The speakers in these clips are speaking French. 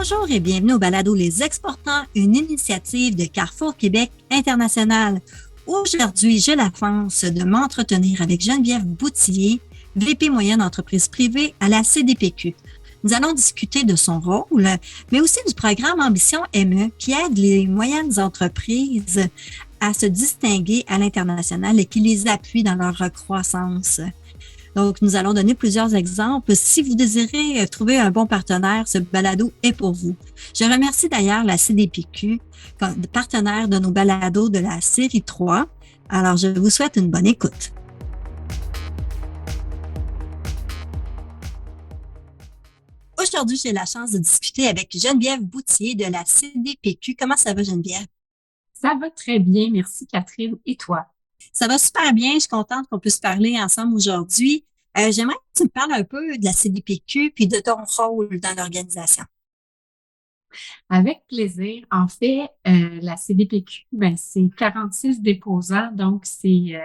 Bonjour et bienvenue au balado Les Exportants, une initiative de Carrefour Québec International. Aujourd'hui, j'ai la chance de m'entretenir avec Geneviève Boutillier, VP moyenne entreprise privée à la CDPQ. Nous allons discuter de son rôle, mais aussi du programme Ambition ME qui aide les moyennes entreprises à se distinguer à l'international et qui les appuie dans leur croissance. Donc, nous allons donner plusieurs exemples. Si vous désirez trouver un bon partenaire, ce balado est pour vous. Je remercie d'ailleurs la CDPQ, partenaire de nos balados de la série 3. Alors, je vous souhaite une bonne écoute. Aujourd'hui, j'ai la chance de discuter avec Geneviève Boutillier de la CDPQ. Comment ça va, Geneviève? Ça va très bien, merci Catherine. Et toi? Ça va super bien. Je suis contente qu'on puisse parler ensemble aujourd'hui. J'aimerais que tu me parles un peu de la CDPQ puis de ton rôle dans l'organisation. Avec plaisir. En fait, la CDPQ, c'est 46 déposants, donc c'est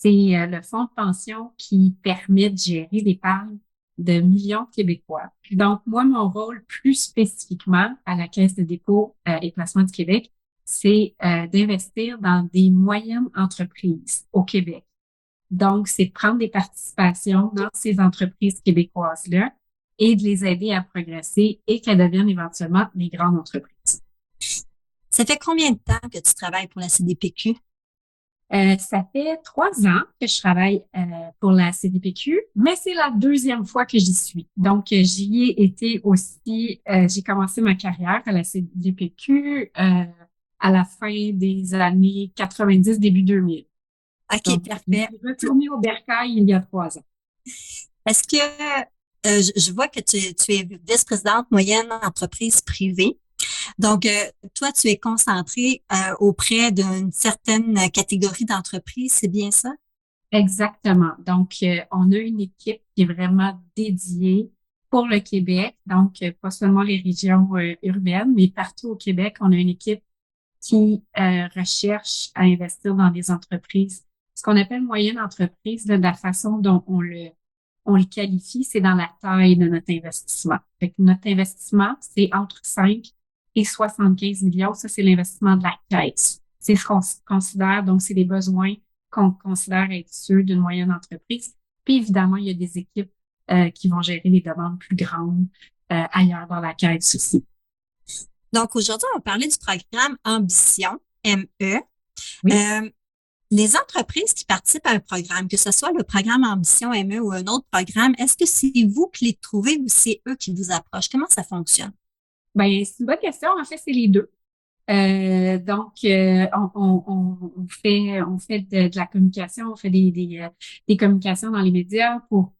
le fonds de pension qui permet de gérer l'épargne de millions de Québécois. Donc, moi, mon rôle plus spécifiquement à la Caisse de dépôt et placement du Québec, c'est d'investir dans des moyennes entreprises au Québec. Donc, c'est de prendre des participations dans ces entreprises québécoises-là et de les aider à progresser et qu'elles deviennent éventuellement des grandes entreprises. Ça fait combien de temps que tu travailles pour la CDPQ? Ça fait 3 ans que je travaille pour la CDPQ, mais c'est la deuxième fois que j'y suis. Donc, j'y ai été aussi, j'ai commencé ma carrière à la CDPQ à la fin des années 90, début 2000. OK, Donc, je parfait. suis retournée au bercail il y a 3 ans. Est-ce que je vois que tu es vice-présidente moyenne entreprise privée. Donc, toi, tu es concentrée auprès d'une certaine catégorie d'entreprises, c'est bien ça? Exactement. Donc, on a une équipe qui est vraiment dédiée pour le Québec. Donc, pas seulement les régions urbaines, mais partout au Québec, on a une équipe qui recherche à investir dans des entreprises. Ce qu'on appelle moyenne entreprise, là, de la façon dont on le qualifie, c'est dans la taille de notre investissement. Fait que notre investissement, c'est entre 5 et 75 millions. Ça, c'est l'investissement de la caisse. C'est ce qu'on considère, donc c'est les besoins qu'on considère être ceux d'une moyenne entreprise. Puis évidemment, il y a des équipes qui vont gérer les demandes plus grandes ailleurs dans la caisse aussi. Donc, aujourd'hui, on va parler du programme Ambition, ME. Oui. Euh, les entreprises qui participent à un programme, que ce soit le programme Ambition ME ou un autre programme, est-ce que c'est vous qui les trouvez ou c'est eux qui vous approchent? Comment ça fonctionne? C'est une bonne question. En fait, c'est les deux. Donc, on fait de la communication, on fait des communications dans les médias pour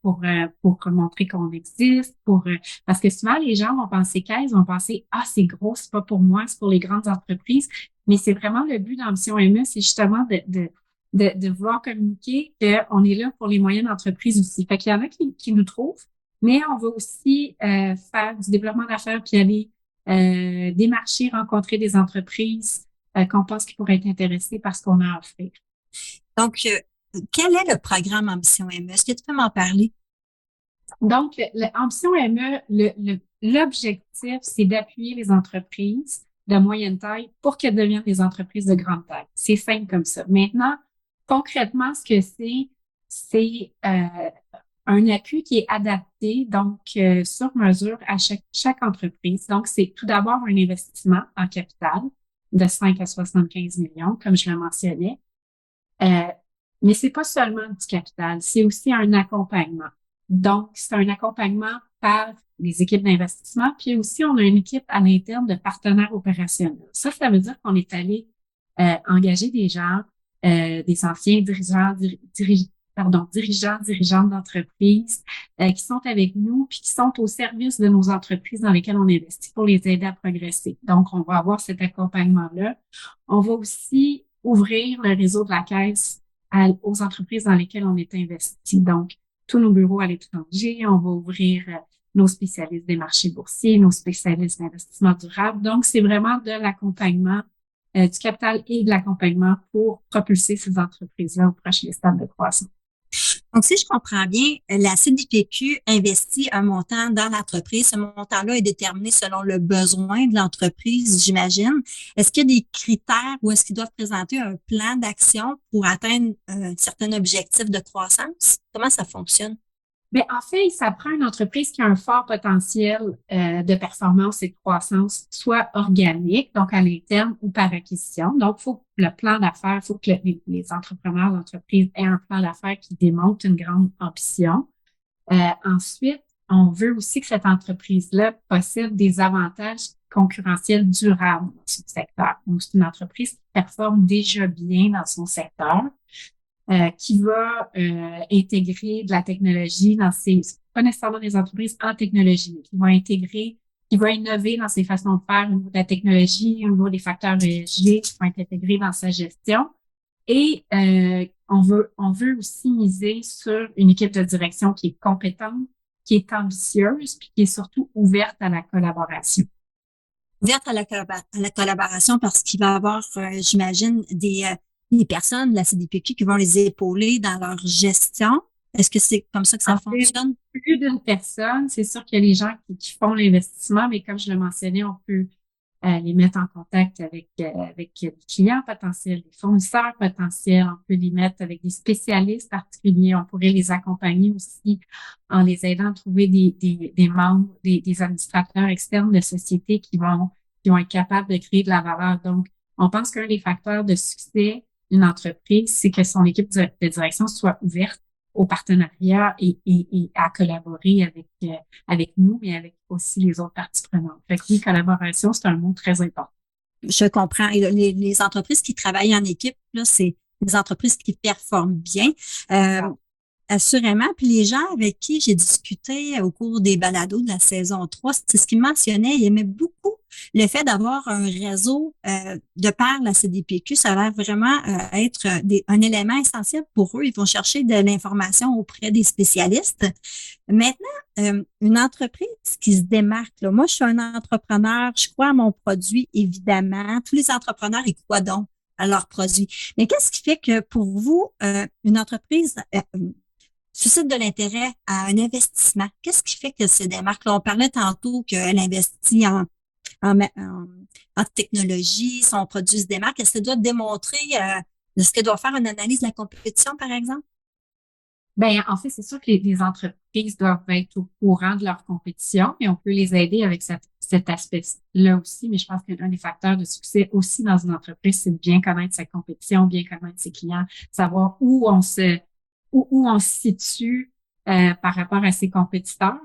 montrer qu'on existe, parce que souvent les gens vont penser caisse, vont penser ah c'est gros, c'est pas pour moi, c'est pour les grandes entreprises, mais c'est vraiment le but d'Ambition ME, c'est justement de vouloir communiquer qu'on est là pour les moyennes entreprises aussi. Fait qu'il y en a qui nous trouvent, mais on va aussi faire du développement d'affaires puis aller démarcher, rencontrer des entreprises qu'on pense qui pourraient être intéressées par ce qu'on a à offrir. Donc, quel est le programme Ambition ME? Est-ce que tu peux m'en parler? Donc, l'ambition ME, l'objectif, c'est d'appuyer les entreprises de moyenne taille pour qu'elles deviennent des entreprises de grande taille. C'est simple comme ça. Maintenant, concrètement, ce que c'est un appui qui est adapté, donc sur mesure à chaque entreprise. Donc, c'est tout d'abord un investissement en capital de 5 à 75 millions, comme je le mentionnais. Euh, mais c'est pas seulement du capital, c'est aussi un accompagnement. Donc, c'est un accompagnement par les équipes d'investissement, puis aussi on a une équipe à l'interne de partenaires opérationnels. Ça veut dire qu'on est allé engager des gens, des anciens dirigeantes d'entreprises qui sont avec nous puis qui sont au service de nos entreprises dans lesquelles on investit pour les aider à progresser. Donc, on va avoir cet accompagnement-là. On va aussi ouvrir le réseau de la Caisse aux entreprises dans lesquelles on est investi. Donc, tous nos bureaux à l'étranger, on va ouvrir nos spécialistes des marchés boursiers, nos spécialistes d'investissement durable. Donc, c'est vraiment de l'accompagnement du capital et de l'accompagnement pour propulser ces entreprises-là aux prochains stades de croissance. Donc, si je comprends bien, la CDPQ investit un montant dans l'entreprise. Ce montant-là est déterminé selon le besoin de l'entreprise, j'imagine. Est-ce qu'il y a des critères ou est-ce qu'ils doivent présenter un plan d'action pour atteindre un certain objectif de croissance? Comment ça fonctionne? Mais en fait, ça prend une entreprise qui a un fort potentiel de performance et de croissance, soit organique, donc à l'interne ou par acquisition. Donc, faut le plan d'affaires, il faut que les entrepreneurs d'entreprise aient un plan d'affaires qui démontre une grande ambition. Ensuite, on veut aussi que cette entreprise-là possède des avantages concurrentiels durables dans son secteur. Donc, c'est une entreprise qui performe déjà bien dans son secteur, qui va intégrer de la technologie dans ses, pas nécessairement des entreprises en technologie, mais qui va intégrer, qui va innover dans ses façons de faire au niveau de la technologie, au niveau des facteurs ESG qui vont être intégrés dans sa gestion. Et on veut aussi miser sur une équipe de direction qui est compétente, qui est ambitieuse, puis qui est surtout ouverte à la collaboration. Ouverte à la collaboration parce qu'il va y avoir, j'imagine, des personnes de la CDPQ qui vont les épauler dans leur gestion. Est-ce que c'est comme ça que ça En fait, fonctionne? plus d'une personne, c'est sûr qu'il y a les gens qui font l'investissement, mais comme je le mentionnais, on peut les mettre en contact avec des clients potentiels, des fournisseurs potentiels. On peut les mettre avec des spécialistes particuliers. On pourrait les accompagner aussi en les aidant à trouver des membres, des administrateurs externes de sociétés qui vont être capables de créer de la valeur. Donc, on pense qu'un des facteurs de succès d'une entreprise, c'est que son équipe de direction soit ouverte au partenariat et à collaborer avec nous, mais avec aussi les autres parties prenantes. Fait que oui, collaboration, c'est un mot très important. Je comprends. Et les entreprises qui travaillent en équipe, là, c'est des entreprises qui performent bien. Assurément. Puis les gens avec qui j'ai discuté au cours des balados de la saison 3, c'est ce qu'ils mentionnaient. Ils aimaient beaucoup le fait d'avoir un réseau de par la CDPQ. Ça a l'air vraiment être un élément essentiel pour eux. Ils vont chercher de l'information auprès des spécialistes. Maintenant, une entreprise qui se démarque. Là, moi, je suis un entrepreneur. Je crois à mon produit, évidemment. Tous les entrepreneurs, ils croient donc à leur produit. Mais qu'est-ce qui fait que pour vous, une entreprise suscite de l'intérêt à un investissement? Qu'est-ce qui fait que se démarque? Là, on parlait tantôt qu'elle investit en technologie, son produit se démarque. Est-ce qu'elle doit démontrer, est-ce qu'elle doit faire une analyse de la compétition, par exemple? Ben, en fait, c'est sûr que les entreprises doivent être au courant de leur compétition et on peut les aider avec cet aspect-là aussi. Mais je pense qu'un des facteurs de succès aussi dans une entreprise, c'est de bien connaître sa compétition, bien connaître ses clients, savoir où on se situe par rapport à ses compétiteurs.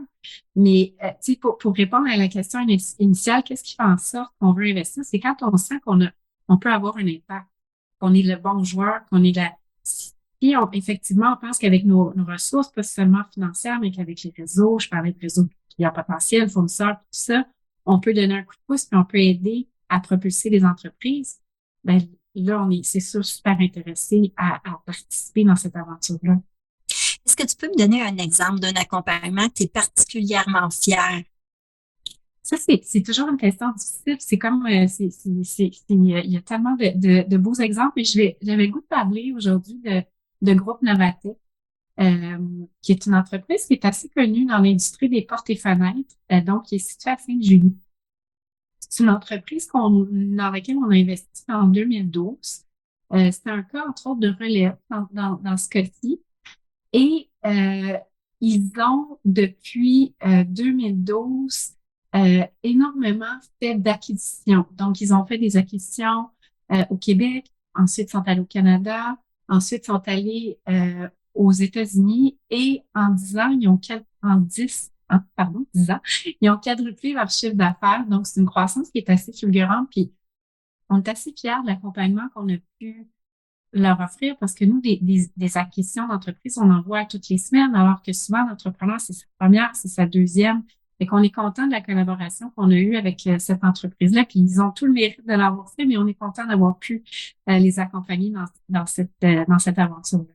Mais tu sais, pour répondre à la question initiale, qu'est-ce qui fait en sorte qu'on veut investir? C'est quand on sent on peut avoir un impact, qu'on est le bon joueur, qu'on est la puis, effectivement, on pense qu'avec nos ressources, pas seulement financières, mais qu'avec les réseaux, je parlais de réseaux clients potentiels, fournisseurs, tout ça, on peut donner un coup de pouce, puis on peut aider à propulser les entreprises. Ben, là, c'est sûr, super intéressé à participer dans cette aventure-là. Est-ce que tu peux me donner un exemple d'un accompagnement que tu es particulièrement fier? Ça, c'est toujours une question difficile. C'est comme, il y a tellement de beaux exemples. Et j'avais le goût de parler aujourd'hui de Groupe Novatec, qui est une entreprise qui est assez connue dans l'industrie des portes et fenêtres, donc qui est située à Sainte-Julie. C'est une entreprise dans laquelle on a investi en 2012. C'était un cas, entre autres, de relève dans ce cas-ci. Et ils ont, depuis 2012, énormément fait d'acquisitions. Donc, ils ont fait des acquisitions au Québec, ensuite sont allés au Canada, ensuite sont allés aux États-Unis et en 10 ans, pardon, 10 ans, ils ont quadruplé leur chiffre d'affaires. Donc, c'est une croissance qui est assez fulgurante. Puis, on est assez fiers de l'accompagnement qu'on a pu leur offrir parce que nous, des acquisitions d'entreprise, on en voit toutes les semaines, alors que souvent, l'entrepreneur, c'est sa première, c'est sa deuxième. Fait qu'on est content de la collaboration qu'on a eue avec cette entreprise-là, puis ils ont tout le mérite de l'avoir fait, mais on est content d'avoir pu les accompagner dans cette aventure-là.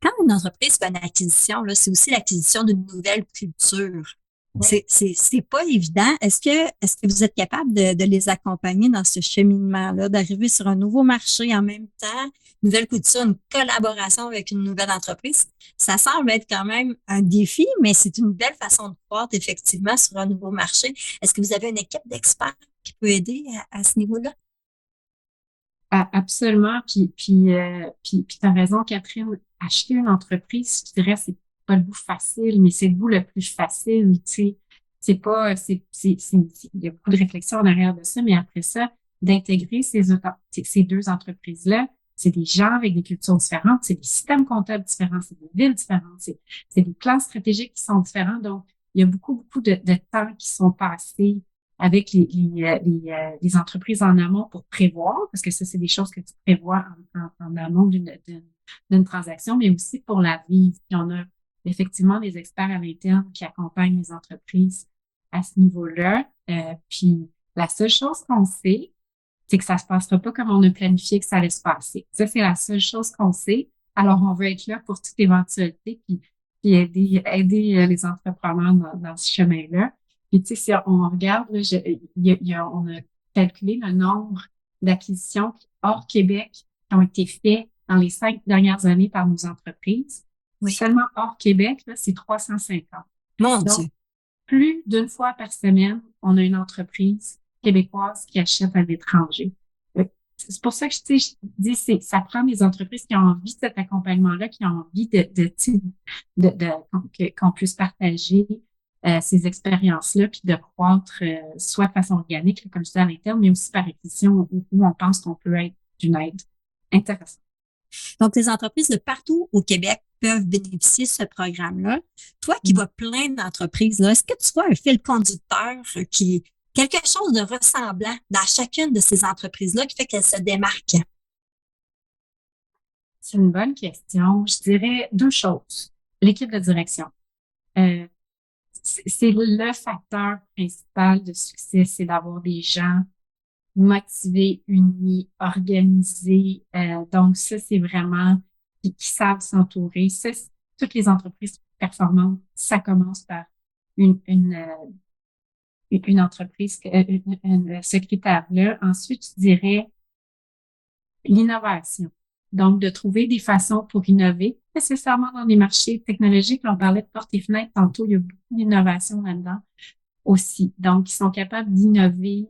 Quand une entreprise fait une acquisition, là, c'est aussi l'acquisition d'une nouvelle culture. C'est pas évident. Est-ce que vous êtes capable de les accompagner dans ce cheminement-là, d'arriver sur un nouveau marché en même temps, nouvelle culture, une collaboration avec une nouvelle entreprise? Ça semble être quand même un défi, mais c'est une belle façon de croître effectivement sur un nouveau marché. Est-ce que vous avez une équipe d'experts qui peut aider à ce niveau-là? Absolument. Puis t'as raison, Catherine. Acheter une entreprise, je dirais, c'est pas le bout facile, mais c'est le bout le plus facile. Tu sais, c'est pas, il y a beaucoup de réflexion en arrière de ça, mais après ça, d'intégrer ces deux entreprises-là, c'est des gens avec des cultures différentes, c'est des systèmes comptables différents, c'est des villes différentes, c'est des plans stratégiques qui sont différents. Donc, il y a beaucoup de temps qui sont passés avec les entreprises en amont pour prévoir, parce que ça, c'est des choses que tu prévois en amont d'une transaction, mais aussi pour la vivre. Puis on a effectivement des experts à l'interne qui accompagnent les entreprises à ce niveau-là. Puis la seule chose qu'on sait, c'est que ça se passera pas comme on a planifié que ça allait se passer. Ça, c'est la seule chose qu'on sait. Alors, on veut être là pour toute éventualité, puis aider les entrepreneurs dans ce chemin-là. Puis, tu sais, si on regarde, là, on a calculé le nombre d'acquisitions hors Québec qui ont été faites dans les 5 dernières années par nos entreprises. Oui. Seulement hors Québec, là, c'est 350. Mon Donc, Dieu. plus d'une fois par semaine, on a une entreprise québécoise qui achète à l'étranger. C'est pour ça que je dis, ça prend des entreprises qui ont envie de cet accompagnement-là, qui ont envie qu'on puisse partager ces expériences-là, puis de croître soit de façon organique, comme je dis à l'interne, mais aussi par acquisition où on pense qu'on peut être d'une aide intéressante. Donc, les entreprises de partout au Québec peuvent bénéficier de ce programme-là. Toi qui vois plein d'entreprises, là, est-ce que tu vois un fil conducteur qui quelque chose de ressemblant dans chacune de ces entreprises-là qui fait qu'elles se démarquent? C'est une bonne question. Je dirais deux choses. L'équipe de direction. Euh, c'est le facteur principal de succès, c'est d'avoir des gens motivés, unis, organisés. Donc ça, c'est vraiment qui savent s'entourer. Ça, toutes les entreprises performantes, ça commence par une entreprise, ce critère-là. Ensuite, je dirais l'innovation. Donc, de trouver des façons pour innover, nécessairement dans les marchés technologiques. On parlait de portes et fenêtres tantôt, il y a beaucoup d'innovation là-dedans aussi. Donc, ils sont capables d'innover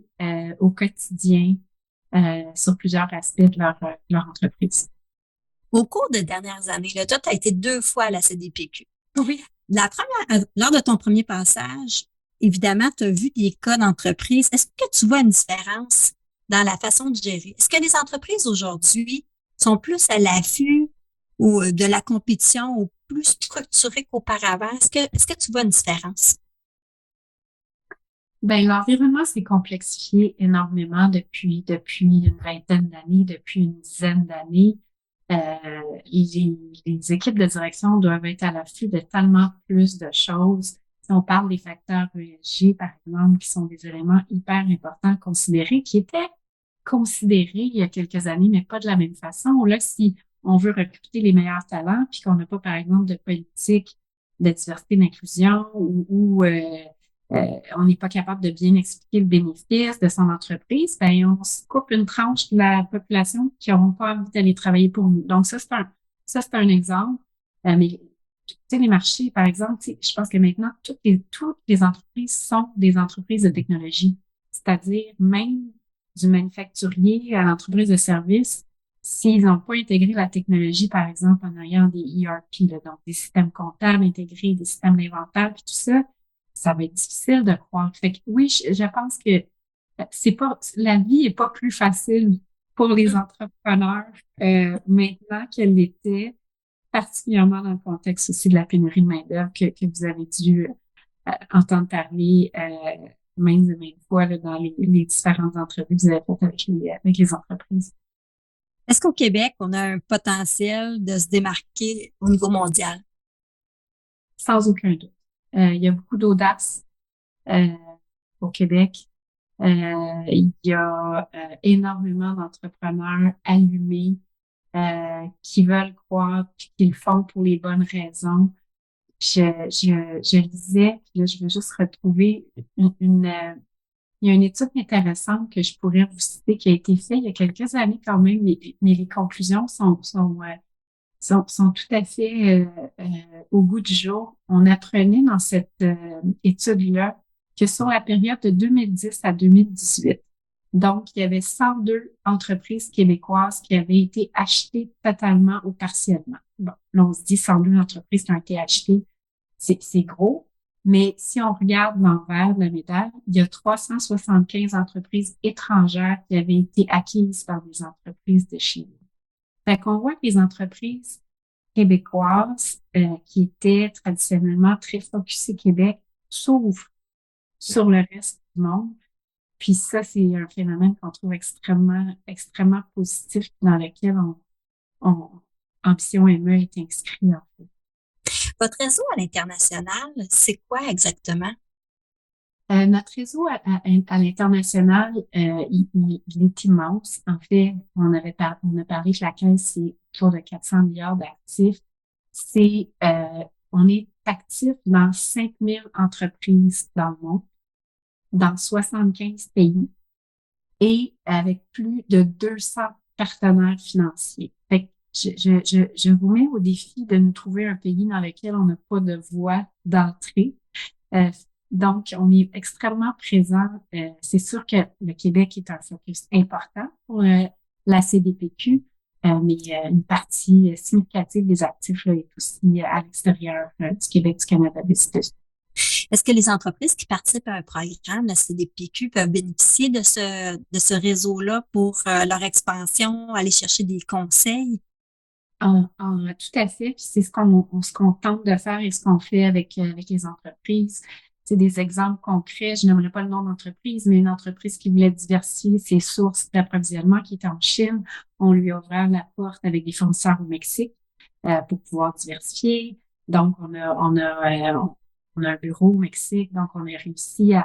au quotidien sur plusieurs aspects de leur entreprise. Au cours des dernières années, là, toi, tu as été 2 fois à la CDPQ. Oui. Lors de ton premier passage, évidemment, tu as vu des cas d'entreprise. Est-ce que tu vois une différence dans la façon de gérer? Est-ce que les entreprises aujourd'hui sont plus à l'affût ou de la compétition ou plus structurées qu'auparavant? Est-ce que tu vois une différence? Ben, l'environnement s'est complexifié énormément depuis une vingtaine d'années, depuis une dizaine d'années. Les équipes de direction doivent être à l'affût de tellement plus de choses. Si on parle des facteurs ESG, par exemple, qui sont des éléments hyper importants à considérer, qui étaient considérés il y a quelques années, mais pas de la même façon. Là, si on veut recruter les meilleurs talents, puis qu'on n'a pas, par exemple, de politique de diversité d'inclusion on n'est pas capable de bien expliquer le bénéfice de son entreprise, ben on se coupe une tranche de la population qui n'auront pas envie d'aller travailler pour nous. Donc ça c'est un exemple. Mais tu sais, les marchés, par exemple, tu sais, je pense que maintenant toutes les entreprises sont des entreprises de technologie, c'est-à-dire même du manufacturier à l'entreprise de service. S'ils n'ont pas intégré la technologie, par exemple, en ayant des ERP, là, donc des systèmes comptables intégrés, des systèmes d'inventaire, puis tout ça, ça va être difficile de croire. Fait que oui, je pense que c'est pas la vie est pas plus facile pour les entrepreneurs maintenant qu'elle l'était, particulièrement dans le contexte aussi de la pénurie de main-d'œuvre que vous avez dû entendre parler maintes et maintes fois là, dans les différentes entrevues que vous avez faites avec les entreprises. Est-ce qu'au Québec, on a un potentiel de se démarquer au niveau mondial? Sans aucun doute. Il y a beaucoup d'audace euh, au Québec. Il y a énormément d'entrepreneurs allumés qui veulent croire puis qui le font pour les bonnes raisons. je lisais, puis là, je veux juste retrouver il y a une étude intéressante que je pourrais vous citer qui a été faite il y a quelques années quand même, mais les conclusions sont tout à fait au goût du jour. On apprenait dans cette étude-là que sur la période de 2010 à 2018, donc il y avait 102 entreprises québécoises qui avaient été achetées totalement ou partiellement. Bon, là, on se dit 102 entreprises qui ont été achetées, c'est gros. Mais si on regarde l'envers de la médaille, il y a 375 entreprises étrangères qui avaient été acquises par des entreprises de chez nous. Fait qu'on voit que les entreprises québécoises qui étaient traditionnellement très focusées Québec s'ouvrent sur le reste du monde. Puis ça, c'est un phénomène qu'on trouve extrêmement positif dans lequel Ambition ME est inscrit en fait. Votre réseau à l'international, c'est quoi exactement? Notre réseau à l'international, il est immense. En fait, on a parlé que la Caisse, c'est autour de 400 milliards d'actifs. On est actif dans 5000 entreprises dans le monde, dans 75 pays et avec plus de 200 partenaires financiers. Fait que je vous mets au défi de nous trouver un pays dans lequel on n'a pas de voie d'entrée. Donc, on est extrêmement présent. C'est sûr que le Québec est un focus important pour la CDPQ, mais une partie significative des actifs là, est aussi à l'extérieur du Québec, du Canada, des États-Unis. Est-ce que les entreprises qui participent à un programme, la CDPQ, peuvent bénéficier de ce réseau-là pour leur expansion, aller chercher des conseils? Tout à fait. Puis c'est ce qu'on tente de faire et ce qu'on fait avec les entreprises. C'est des exemples concrets. Je n'aimerais pas le nom d'entreprise, mais une entreprise qui voulait diversifier ses sources d'approvisionnement qui était en Chine, on lui a ouvert la porte avec des fournisseurs au Mexique pour pouvoir diversifier. Donc, on a un bureau au Mexique, donc on a réussi à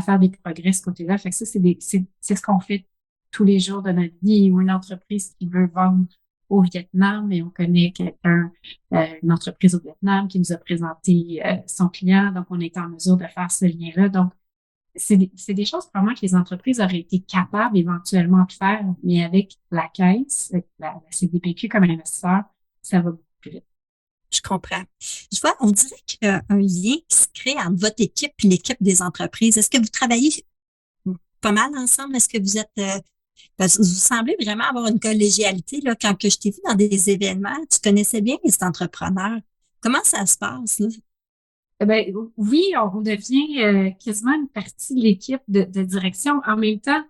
faire des progrès de ce côté-là. Fait que ça, c'est ce qu'on fait tous les jours de notre vie. Ou une entreprise qui veut vendre au Vietnam, et on connaît quelqu'un, une entreprise au Vietnam qui nous a présenté son client, donc on est en mesure de faire ce lien-là. Donc, c'est des choses probablement que les entreprises auraient été capables éventuellement de faire, mais avec la Caisse, la CDPQ comme investisseur, ça va beaucoup plus vite. Je comprends. Je vois, on dirait qu'il y a un lien qui se crée entre votre équipe et l'équipe des entreprises. Est-ce que vous travaillez pas mal ensemble? Est-ce que vous êtes vous semblez vraiment avoir une collégialité, là. Quand que je t'ai vu dans des événements, tu connaissais bien les entrepreneurs. Comment ça se passe, là? Ben, oui, on devient quasiment une partie de l'équipe de direction. En même temps,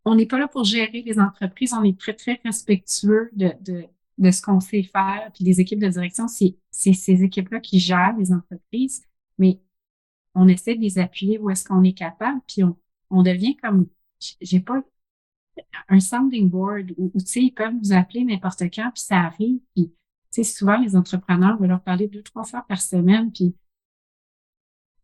on n'est pas là pour gérer les entreprises. On est très, très respectueux de ce qu'on sait faire. Puis les équipes de direction, c'est ces équipes-là qui gèrent les entreprises, mais on essaie de les appuyer où est-ce qu'on est capable. Puis on devient comme, j'ai pas un sounding board où tu sais, ils peuvent nous appeler n'importe quand, puis ça arrive. Puis, tu sais, souvent, les entrepreneurs veulent leur parler 2-3 fois par semaine, puis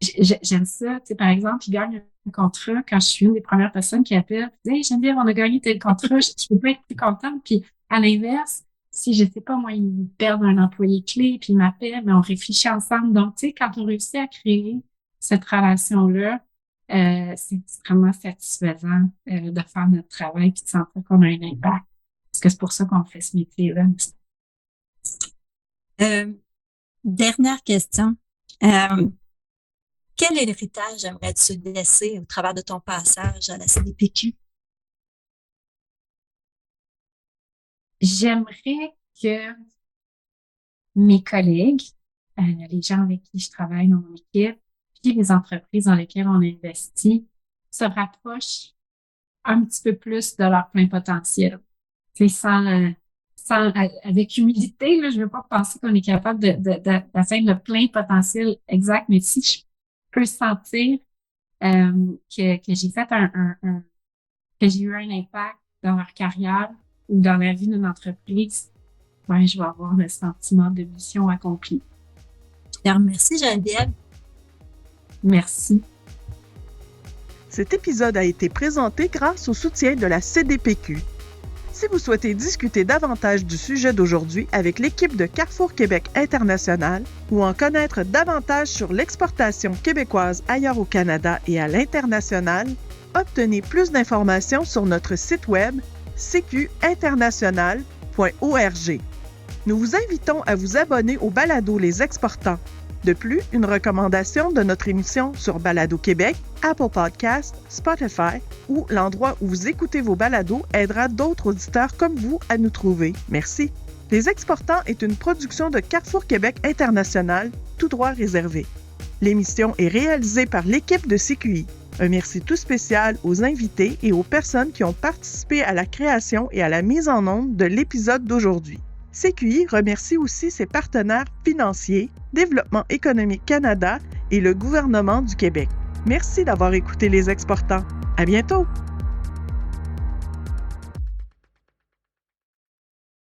j'aime ça. Tu sais, par exemple, ils gagnent un contrat quand je suis une des premières personnes qui appellent. « Hey, Geneviève, on a gagné tel contrat, je peux pas être plus contente. » Puis, à l'inverse, si je sais pas, moi, ils perdent un employé clé, puis ils m'appellent, mais on réfléchit ensemble. Donc, tu sais, quand on réussit à créer cette relation-là, c'est extrêmement satisfaisant de faire notre travail puis de sentir qu'on a un impact. Parce que c'est pour ça qu'on fait ce métier-là. Dernière question. Quel héritage aimerais-tu laisser au travers de ton passage à la CDPQ? J'aimerais que mes collègues, les gens avec qui je travaille dans mon équipe, puis les entreprises dans lesquelles on investit, se rapprochent un petit peu plus de leur plein potentiel. C'est avec humilité, là, je veux pas penser qu'on est capable d'atteindre le plein potentiel exact, mais si je peux sentir que j'ai fait que j'ai eu un impact dans leur carrière ou dans la vie d'une entreprise, ben, je vais avoir le sentiment de mission accomplie. Alors, merci Geneviève. Merci. Cet épisode a été présenté grâce au soutien de la CDPQ. Si vous souhaitez discuter davantage du sujet d'aujourd'hui avec l'équipe de Carrefour Québec International ou en connaître davantage sur l'exportation québécoise ailleurs au Canada et à l'international, obtenez plus d'informations sur notre site web cqinternational.org. Nous vous invitons à vous abonner au balado Les Exportants. De plus, une recommandation de notre émission sur Balado Québec, Apple Podcasts, Spotify ou l'endroit où vous écoutez vos balados aidera d'autres auditeurs comme vous à nous trouver. Merci. Les Exportants est une production de Carrefour Québec International, tout droit réservé. L'émission est réalisée par l'équipe de CQI. Un merci tout spécial aux invités et aux personnes qui ont participé à la création et à la mise en onde de l'épisode d'aujourd'hui. CQI remercie aussi ses partenaires financiers, Développement économique Canada et le gouvernement du Québec. Merci d'avoir écouté Les Exportants. À bientôt!